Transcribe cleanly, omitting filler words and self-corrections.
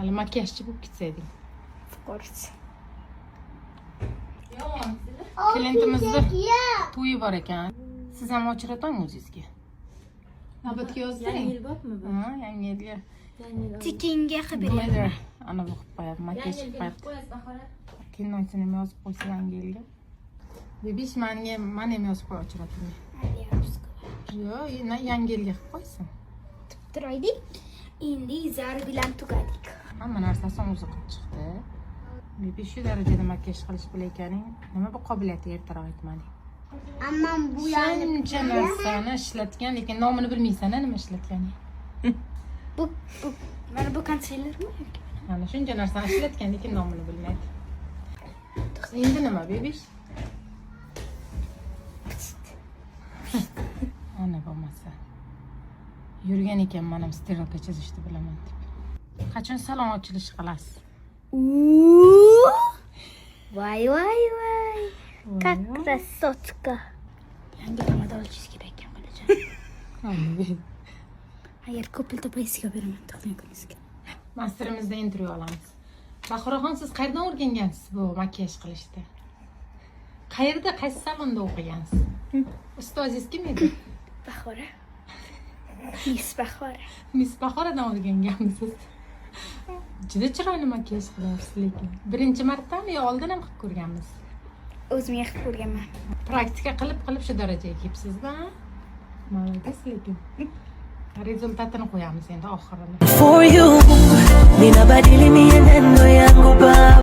hali makiyajchi bo'lib ketsa eding. Qo'rqit. Klientimizda to'yi bor ekan. Siz ham ochirating o'zingizga. Navbatga yozding. Yangi yil bormi bu? Ha, yangi yilga. Tikinga qilib Glitter beraman. ana bu qilib qo'yapman, makiyaj qilib qo'yapti. Qo'yasiz Bahora. Keyin oyisini ham yozib qo'ysa yangi yilga. Bebish menga men ham yozib qo'y ochirating. Yo'q, yangi yilga qilib qo'ysin. Turaylik. Endi zar bilan tugadik. Hamma narsasini o'zi qilib chiqdi. Bebish shu darajada makiyaj qilish bilan ekaning, nima bu qobiliyati ertaroq aytmading. Ammam bu Shuncha narsani ishlatgan, lekin nomini bilmaysan, nima ishlatganing. bu mana bu konsilermi? Mana shuncha narsani ishlatgan, lekin nomini bilmaydi. Endi nima, bebish? Ana bo'lmasa. Yurgan ekan, mana stirelka chizishni bilaman deb. Qachon salon ochilishi qilasiz? Voy. Как красотка. Yangi pomada olishingiz kerak ekan bolajon. Agar ko'p pul topaysiz beraman tug'ilgan kuningizga. Masterimizda intervyu olamiz. Bahroxon, siz qayerdan o'rgangansiz bu makiyaj qilishni? Qayerda, qaysi salonda o'qigansiz? Ustozingiz kim edi? Bahora. Miss Bahora. Miss Bahoradan o'rganganmisiz? Juda chiroyli makiyaj qilyapsiz lekin. Birinchi martami yo oldin ham qilib ko'rganmisiz? O'zim qilib ko'rganman. Praktika qilib shu darajaga kelibsiz-da. Молодец lekin. Rezultatini qo'yamiz endi oxirini. For you, ninabadili mienendo yangu baba.